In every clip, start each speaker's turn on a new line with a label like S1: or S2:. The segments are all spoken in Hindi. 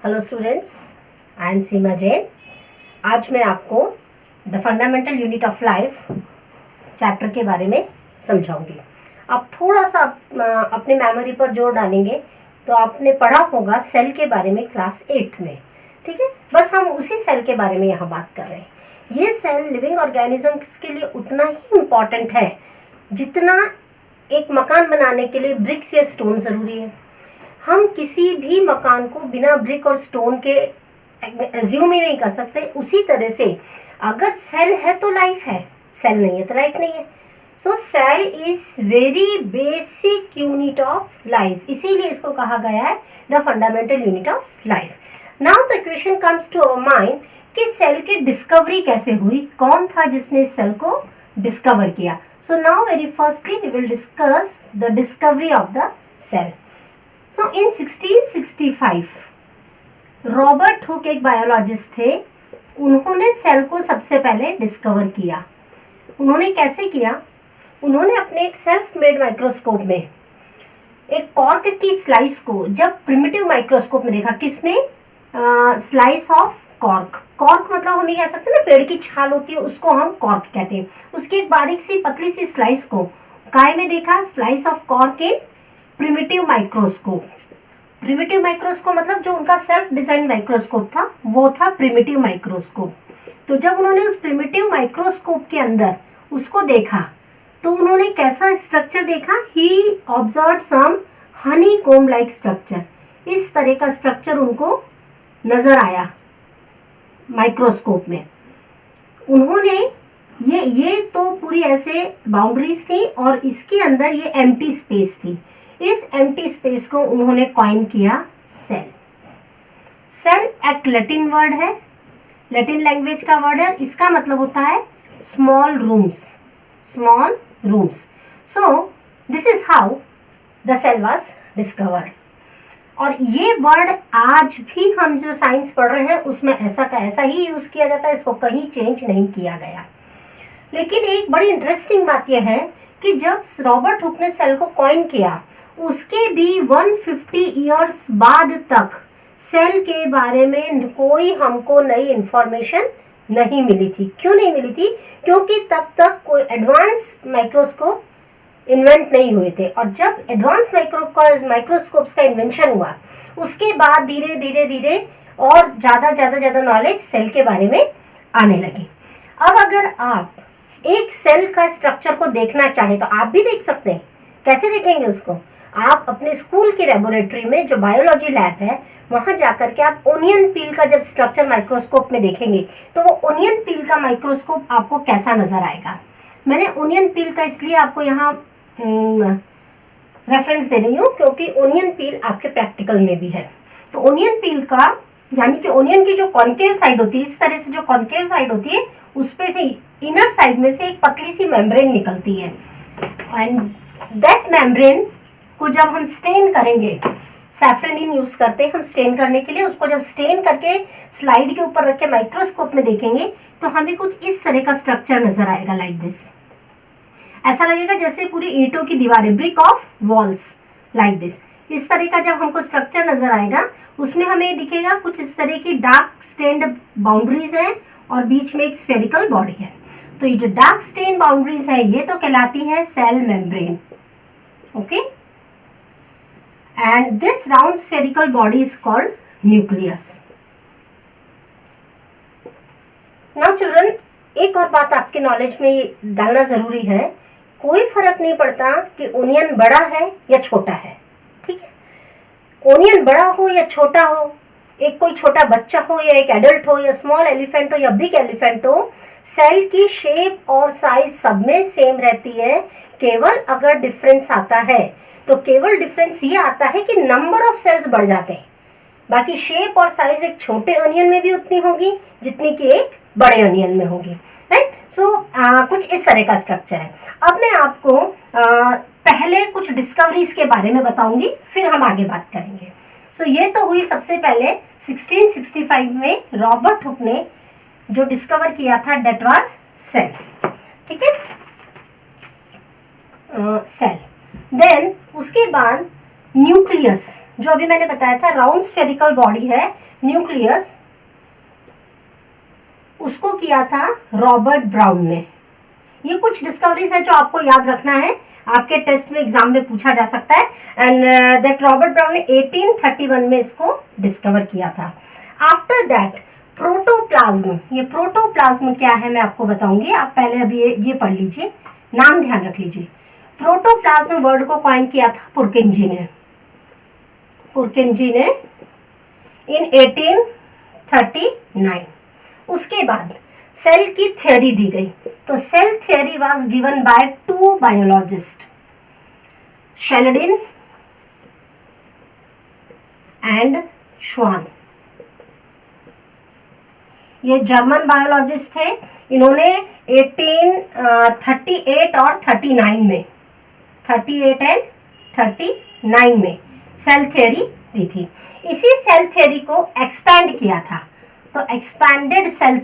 S1: हेलो स्टूडेंट्स, आई एम सीमा जैन। आज मैं आपको the fundamental unit of life chapter के बारे में समझाऊंगी। आप थोड़ा सा अपने मेमोरी पर जोर डालेंगे तो आपने पढ़ा होगा सेल के बारे में क्लास 8th में। ठीक है, बस हम उसी सेल के बारे में यहाँ बात कर रहे हैं। ये सेल लिविंग ऑर्गेनिजम्स के लिए उतना ही इम्पॉर्टेंट है जितना एक मकान बनाने के लिए ब्रिक्स या स्टोन ज़रूरी है। हम किसी भी मकान को बिना ब्रिक और स्टोन के एज्यूम ही नहीं कर सकते। उसी तरह से अगर सेल है तो लाइफ है, सेल नहीं है तो लाइफ नहीं है। So cell is very basic unit of life, इसीलिए इसको कहा गया है the fundamental unit of life. Now the question comes to our mind कि सेल की डिस्कवरी कैसे हुई, कौन था जिसने सेल को डिस्कवर किया। So now very firstly we will discuss the discovery of the cell. So in 1665 Robert Hooke एक बायोलॉजिस्ट थे। उन्होंने सेल को सबसे पहले डिस्कवर किया। उन्होंने कैसे किया? उन्होंने अपने एक सेल्फ मेड माइक्रोस्कोप में एक कॉर्क की स्लाइस को जब प्रिमिटिव माइक्रोस्कोप में देखा, किसमें? Slice of cork. कॉर्क मतलब हम ये कह सकते हैं ना, पेड़ की छाल होती है, उसको हम कॉर्क कहते हैं। उसकी एक बारीक सी पतली सी स्लाइस को काय में देखा? Slice of cork in primitive microscope. Primitive microscope मतलब जो उनका सेल्फ डिजाइन माइक्रोस्कोप था वो था प्रिमिटिव माइक्रोस्कोप। तो जब उन्होंने उस प्रिमिटिव माइक्रोस्कोप के अंदर उसको देखा तो उन्होंने कैसा स्ट्रक्चर देखा? ही ऑब्जर्व सम हनी कोम लाइक स्ट्रक्चर। इस तरह का स्ट्रक्चर उनको नजर आया माइक्रोस्कोप में। उन्होंने ये तो पूरी ऐसे बाउंड्रीज थी और इसके अंदर ये एम्प्टी स्पेस थी। इस एम्प्टी स्पेस को उन्होंने कॉइन किया सेल। सेल एक लैटिन वर्ड है, लैटिन लैंग्वेज का वर्ड है। इसका मतलब होता है small rooms, small rooms. So this is how the cell was discovered. और ये वर्ड आज भी हम जो साइंस पढ़ रहे हैं उसमें ऐसा का ऐसा ही यूज किया जाता है, इसको कहीं चेंज नहीं किया गया। लेकिन एक बड़ी इंटरेस्टिंग बात यह है कि जब रॉबर्ट हुक ने सेल को कॉइन किया उसके भी 150 ईयर्स बाद तक सेल के बारे में कोई हमको नई इंफॉर्मेशन नहीं मिली थी। क्यों नहीं मिली थी? क्योंकि तब तक कोई एडवांस माइक्रोस्कोप इन्वेंट नहीं हुए थे। और जब एडवांस माइक्रोस्कोप्स का इन्वेंशन हुआ उसके बाद धीरे धीरे धीरे और ज़्यादा नॉलेज सेल के बारे में आने लगी। अब अगर आप एक सेल का स्ट्रक्चर को देखना चाहें तो आप भी देख सकते हैं। कैसे देखेंगे उसको? आप अपने स्कूल की लेबोरेटरी में जो बायोलॉजी लैब है वहां जाकर के आप ओनियन पील का जब स्ट्रक्चर माइक्रोस्कोप में देखेंगे तो वो ओनियन पील का माइक्रोस्कोप आपको कैसा नजर आएगा। मैंने ओनियन पील का इसलिए आपको यहाँ रेफरेंस दे रही हूँ क्योंकि ओनियन पील आपके प्रैक्टिकल में भी है। तो ओनियन पील का यानी कि ओनियन की जो कॉन्केव साइड होती है, इस तरह से जो कॉन्केव साइड होती है उस पे से इनर साइड में से एक पतली सी मेम्ब्रेन निकलती है। एंड दैट मेम्ब्रेन को जब हम स्टेन करेंगे, सैफ्रनिन यूज करते हैं हम स्टेन करने के लिए, उसको जब स्टेन करके स्लाइड के ऊपर रख के माइक्रोस्कोप में देखेंगे तो हमें कुछ इस तरह का स्ट्रक्चर नजर आएगा, लाइक दिस। ऐसा लगेगा जैसे पूरी ईंटों की दीवारें, brick of walls, like this. इस तरह का जब हमको स्ट्रक्चर नजर आएगा उसमें हमें दिखेगा कुछ इस तरह की डार्क स्टेन्ड बाउंड्रीज है और बीच में एक स्फेरिकल बॉडी है। तो ये जो डार्क स्टेन बाउंड्रीज है ये तो कहलाती है cell membrane. Okay, and this round spherical body is called nucleus. Now children, एक और बात आपके नॉलेज में डालना जरूरी है। कोई फर्क नहीं पड़ता कि ओनियन बड़ा है या छोटा है। ठीक है, ओनियन बड़ा हो या छोटा हो, एक कोई छोटा बच्चा हो या एक एडल्ट हो या स्मॉल एलिफेंट हो या बिग एलिफेंट हो, सेल की शेप और साइज सब में सेम रहती है। केवल अगर डिफरेंस आता है तो केवल डिफरेंस ये आता है कि नंबर ऑफ सेल्स बढ़ जाते हैं। बाकी शेप और साइज एक छोटे अनियन में भी उतनी होगी जितनी कि एक बड़े अनियन में होगी। राइट? सो कुछ इस तरह का स्ट्रक्चर है। अब मैं आपको पहले कुछ डिस्कवरीज के बारे में बताऊंगी, फिर हम आगे बात करेंगे। सो ये तो हुई सबसे पहले 1665 में रॉबर्ट हुक ने जो डिस्कवर किया था, डेट वाज सेल। ठीक है, सेल। देन उसके बाद न्यूक्लियस, जो अभी मैंने बताया था राउंड स्फेरिकल बॉडी है, न्यूक्लियस, उसको किया था रॉबर्ट ब्राउन ने। ये कुछ डिस्कवरीज है जो आपको याद रखना है, आपके टेस्ट में एग्जाम में पूछा जा सकता है। एंड दैट रॉबर्ट ब्राउन ने 1831 में इसको डिस्कवर किया था। आफ्टर दैट प्रोटोप्लाज्म, ये प्रोटोप्लाज्म क्या है मैं आपको बताऊंगी, आप पहले अभी ये पढ़ लीजिए, नाम ध्यान रख लीजिए। प्रोटोप्लाज्म वर्ड को कॉइन किया था पुरकिंजी ने, इन 1839। उसके बाद सेल की थ्योरी दी गई। तो cell theory was given by 2 biologist, Schleiden and Schwann. ये जर्मन बायोलॉजिस्ट थे, इन्होंने 1838 और 39 में, 38 एंड 39 में सेल थ्योरी दी थी। इसी सेल थ्योरी को एक्सपैंड किया था, तो expanded cell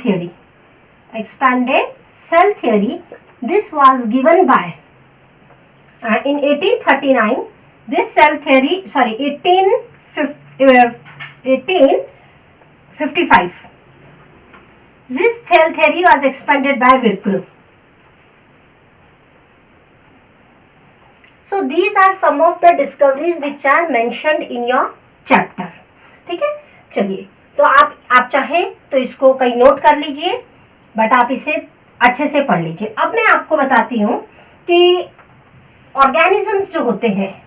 S1: theory this was given by in 1839 this cell theory, sorry 1855 this cell theory was expanded by Virchow. So these are some of the discoveries which are mentioned in your chapter. ठीक है, चलिए तो आप चाहें तो इसको कहीं नोट कर लीजिए, बट आप इसे अच्छे से पढ़ लीजिए। अब मैं आपको बताती हूँ कि ऑर्गेनिजम्स जो होते हैं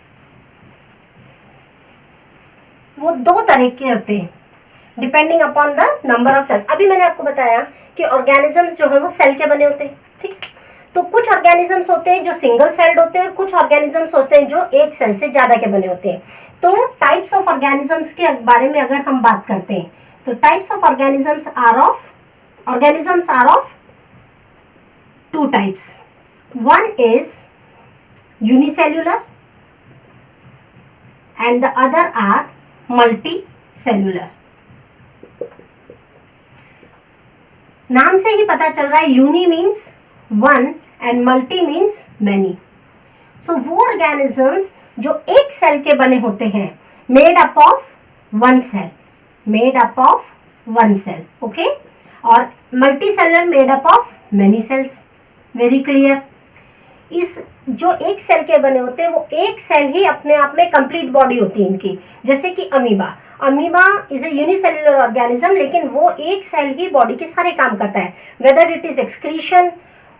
S1: वो 2 तरह के होते हैं depending upon the number of cells. अभी मैंने आपको बताया कि ऑर्गेनिजम्स जो है वो सेल के बने होते हैं, ठीक है। तो कुछ ऑर्गेनिजम्स होते हैं जो सिंगल सेल्ड होते हैं, कुछ ऑर्गेनिजम्स होते हैं जो एक सेल से ज्यादा के बने होते हैं। तो टाइप्स ऑफ ऑर्गेनिजम्स के बारे में अगर हम बात करते हैं तो types of organisms are of 2 types. One is unicellular and the other are multicellular. नाम से ही पता चल रहा है, uni means 1 and multi means many. So वो ऑर्गेनिजम्स जो एक सेल के बने होते हैं, made up of one cell, okay, और multicellular made up of many cells. Very clear. इस जो एक सेल के बने होते हैं वो एक सेल ही अपने आप में कंप्लीट बॉडी होती है इनकी, जैसे कि amoeba is a unicellular organism, लेकिन वो एक सेल ही बॉडी के सारे काम करता है, वेदर इट इज एक्सक्रीशन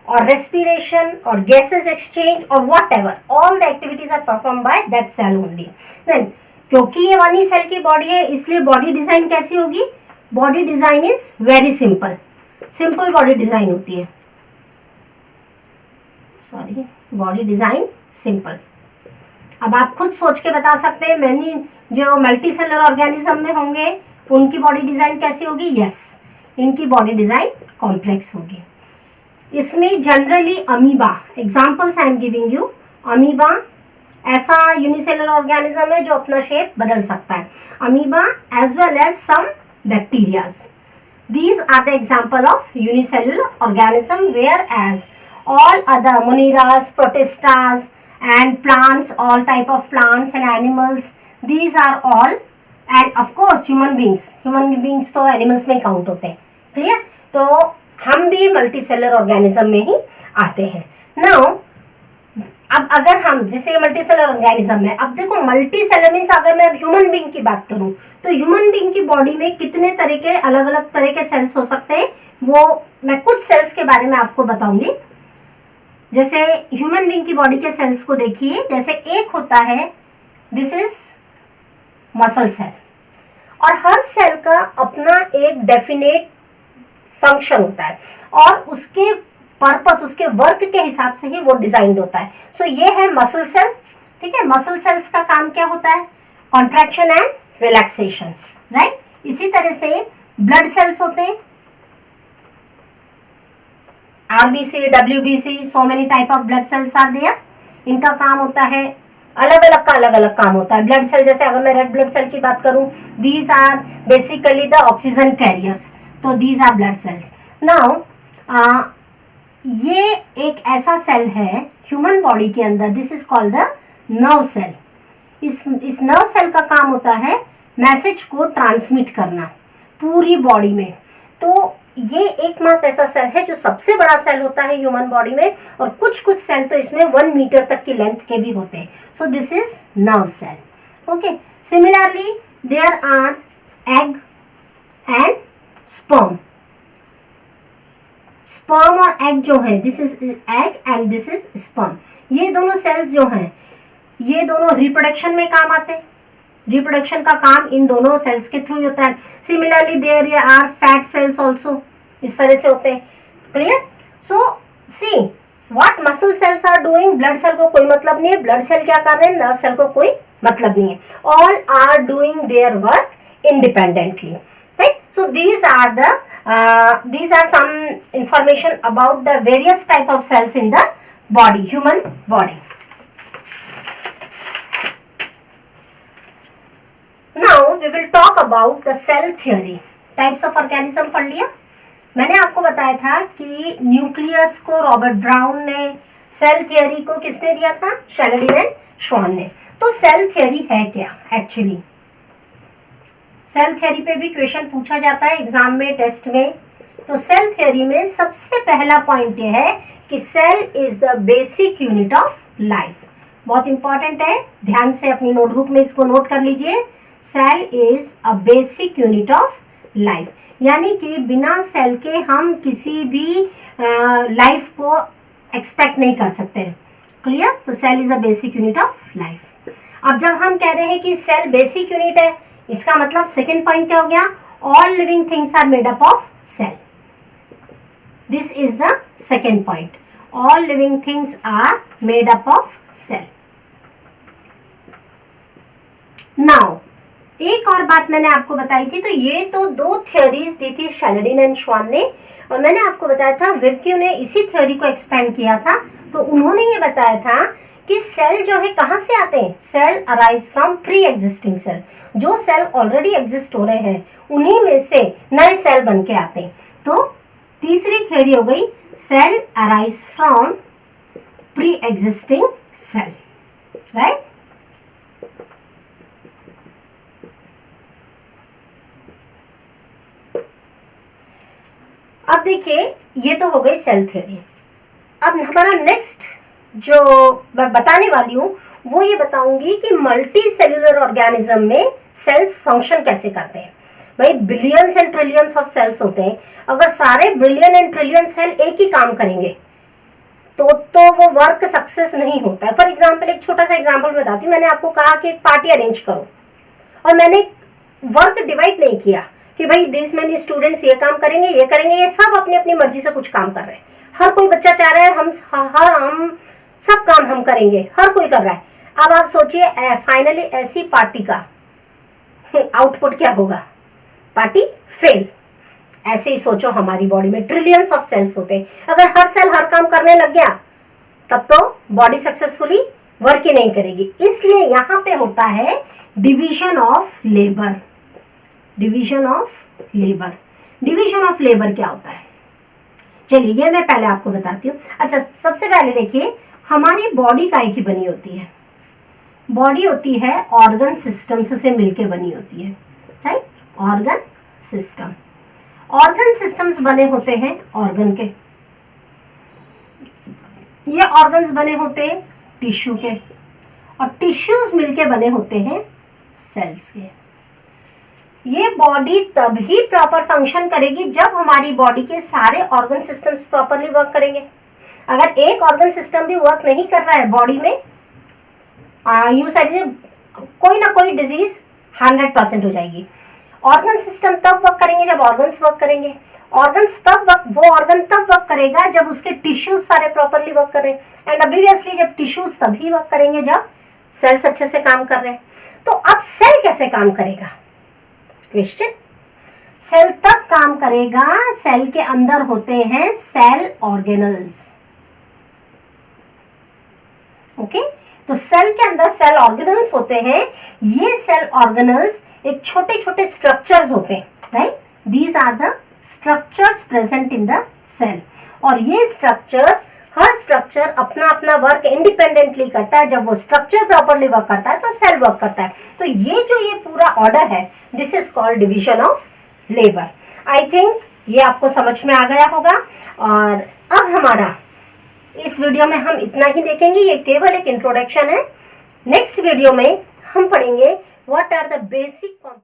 S1: और रेस्पिरेशन और गैसेस एक्सचेंज और whatever, all the activities are perform by that cell only. Then क्योंकि ये वन ही सेल की बॉडी है, इसलिए बॉडी डिजाइन कैसी होगी? Body design is very simple body design होती है, सॉरी, बॉडी डिजाइन सिंपल। अब आप खुद सोच के बता सकते हैं मैनी जो मल्टीसेलुलर ऑर्गेनिज्म में होंगे उनकी बॉडी डिजाइन कैसी होगी? यस, इनकी बॉडी डिजाइन कॉम्प्लेक्स होगी। इसमें generally amoeba, examples I am giving you, amoeba ऐसा यूनिसेलुलर ऑर्गेनिज्म है जो अपना शेप बदल सकता है, amoeba as well as some bacterias. These are the example of unicellular organism, whereas all other Moneras, Protistas and plants, all type of plants and animals, these are all, and of course human beings तो animals में काउंट होते हैं, क्लियर? तो हम भी मल्टीसेलुलर ऑर्गेनिज्म में ही आते हैं। नाउ अब अगर हम जैसे मल्टीसेलुलर ऑर्गेनिज्म में, अब देखो मल्टीसेलुलर मीन्स अगर मैं अब ह्यूमन बीइंग की बात करूं तो ह्यूमन बीइंग की बॉडी में कितने तरह के अलग अलग तरह के सेल्स हो सकते हैं, वो मैं कुछ सेल्स के बारे में आपको बताऊंगी। जैसे ह्यूमन बीइंग की बॉडी के सेल्स को देखिए, जैसे एक होता है, दिस इज मसल सेल, और हर सेल का अपना एक डेफिनेट फंक्शन होता है और उसके पर्पस, उसके वर्क के हिसाब से ही वो डिजाइंड होता है। सो ये है मसल सेल, ठीक है। मसल सेल्स का काम क्या होता है? Contraction and relaxation, right. इसी तरह से ब्लड सेल्स होते हैं, RBC, WBC, so many type of blood cells are there. इनका काम होता है अलग अलग काम होता है। ब्लड सेल, जैसे अगर मैं रेड ब्लड सेल की बात करूं, these are basically the oxygen carriers, तो these are blood cells. Now ये एक ऐसा सेल है ह्यूमन बॉडी के अंदर, this is called the nerve cell. इस नर्व सेल का काम होता है मैसेज को ट्रांसमिट करना, पूरी बॉडी में। तो ये एकमात्र ऐसा सेल है जो सबसे बड़ा सेल होता है ह्यूमन बॉडी में, और कुछ कुछ सेल तो इसमें 1 मीटर तक की लेंथ के भी होते हैं। So this is nerve cell. Okay, similarly there are egg and sperm. Sperm और एग जो है, this is egg and this is sperm. ये दोनों सेल्स जो हैं, ये दोनों रिप्रोडक्शन में काम आते हैं। रिप्रोडक्शन का काम इन दोनों सेल्स के थ्रू ही होता है। Similarly there are fat cells also, इस तरह से होते हैं। Clear? So see what muscle cells are doing. Blood cell को कोई मतलब नहीं है, ब्लड सेल क्या कर रहे हैं, नर्व सेल को कोई मतलब नहीं है। All are doing their work independently, right? So these are some information about the various type of cells in the body, human body. Now we will talk about the cell theory. Types of organism पढ़ लिया। मैंने आपको बताया था कि न्यूक्लियस को रॉबर्ट ब्राउन ने, सेल थियरी को किसने दिया था, शैलेडिन एंड श्वान ने। तो सेल थियरी है क्या एक्चुअली? सेल थियरी पे भी क्वेश्चन पूछा जाता है एग्जाम में, टेस्ट में। तो सेल थियरी में सबसे पहला पॉइंट ये है कि cell is the basic unit of life. बहुत इंपॉर्टेंट है, ध्यान से अपनी नोटबुक में इसको नोट कर लीजिए। Cell is a basic unit of life, यानी कि बिना सेल के हम किसी भी लाइफ को एक्सपेक्ट नहीं कर सकते हैं। क्लियर? तो cell is a basic unit of life. अब जब हम कह रहे हैं कि सेल बेसिक यूनिट है, इसका मतलब सेकेंड पॉइंट क्या हो गया, all living things are made up of cell. This is the second point, all living things are made up of cell. Now एक और बात मैंने आपको बताई थी, तो ये तो 2 थियोरीज दी थी शैलेडिन एंड श्वान ने, और मैंने आपको बताया था विर्क्यू ने इसी थ्योरी को एक्सपेंड किया था। तो उन्होंने ये बताया था कि सेल जो है कहाँ से आते हैं, cell arise from pre existing cell. जो सेल ऑलरेडी एग्जिस्ट हो रहे हैं उन्हीं में से नए सेल बन के आते हैं। तो तीसरी थ्योरी हो गई, cell arise from pre existing cell, right? अब देखिए, ये तो हो गई सेल थ्योरी। अब हमारा नेक्स्ट जो मैं बताने वाली हूँ वो ये बताऊंगी कि मल्टी सेल्यूलर ऑर्गेनिज्म में सेल्स फंक्शन कैसे करते हैं। भाई billions and trillions of cells होते हैं, अगर सारे बिलियन एंड ट्रिलियन सेल एक ही काम करेंगे तो वो वर्क सक्सेस नहीं होता है। फॉर एग्जाम्पल, एक छोटा सा एग्जाम्पल बताती हूँ। मैंने आपको कहा कि एक पार्टी अरेंज करो, और मैंने वर्क डिवाइड नहीं किया कि भाई दिस मेनी स्टूडेंट्स ये काम करेंगे, ये करेंगे। ये सब अपनी अपनी मर्जी से कुछ काम कर रहे हैं। हर कोई बच्चा चाह रहा है हम सब काम हम करेंगे, हर कोई कर रहा है। अब आप सोचिए फाइनली ऐसी पार्टी का आउटपुट क्या होगा, पार्टी फेल। ऐसे ही सोचो, हमारी बॉडी में ट्रिलियंस ऑफ सेल्स होते हैं, अगर हर सेल हर काम करने लग गया तब तो बॉडी सक्सेसफुली वर्क ही नहीं करेगी। इसलिए यहाँ पे होता है division of labour. Division of labour, division of labour क्या होता है, चलिए ये मैं पहले आपको बताती हूँ। अच्छा, सबसे पहले देखिए, हमारी बॉडी काय की बनी होती है, बॉडी होती है ऑर्गन सिस्टम्स से मिलके बनी होती है, right? Organ system, organ systems बने होते हैं ऑर्गन के, ये ऑर्गन्स बने होते हैं टिश्यू के, और टिश्यूज मिलके बने होते हैं सेल्स के। ये बॉडी तभी प्रॉपर फंक्शन करेगी जब हमारी बॉडी के सारे ऑर्गन सिस्टम्स प्रॉपरली वर्क करेंगे। अगर एक ऑर्गन सिस्टम भी वर्क नहीं कर रहा है बॉडी में, यूं समझिए कोई ना कोई डिजीज 100% हो जाएगी। ऑर्गन सिस्टम तब वर्क करेंगे जब ऑर्गन्स वर्क करेंगे, ऑर्गन्स वो ऑर्गन तब वर्क करेगा जब उसके टिश्यूज सारे प्रॉपरली वर्क करें, एंड ऑब्वियसली जब टिश्यूज तभी वर्क करेंगे जब सेल्स अच्छे से काम कर रहे हैं। तो अब सेल कैसे काम करेगा, क्वेश्चन। सेल तब काम करेगा, सेल के अंदर होते हैं सेल ऑर्गेनल्स। ओके, तो सेल के अंदर सेल ऑर्गेनल्स होते हैं। ये सेल ऑर्गेनल्स एक छोटे छोटे स्ट्रक्चर्स होते हैं, right? These are the structures present in the cell. और ये स्ट्रक्चर्स, हर स्ट्रक्चर अपना अपना वर्क इंडिपेंडेंटली करता है। जब वो स्ट्रक्चर प्रॉपरली वर्क करता है तो सेल वर्क करता है। तो ये जो ये पूरा ऑर्डर है, this is called division of labour. I think ये आपको समझ में आ गया होगा। और अब हमारा इस वीडियो में हम इतना ही देखेंगे, ये केवल एक इंट्रोडक्शन है। नेक्स्ट वीडियो में हम पढ़ेंगे व्हाट आर द बेसिक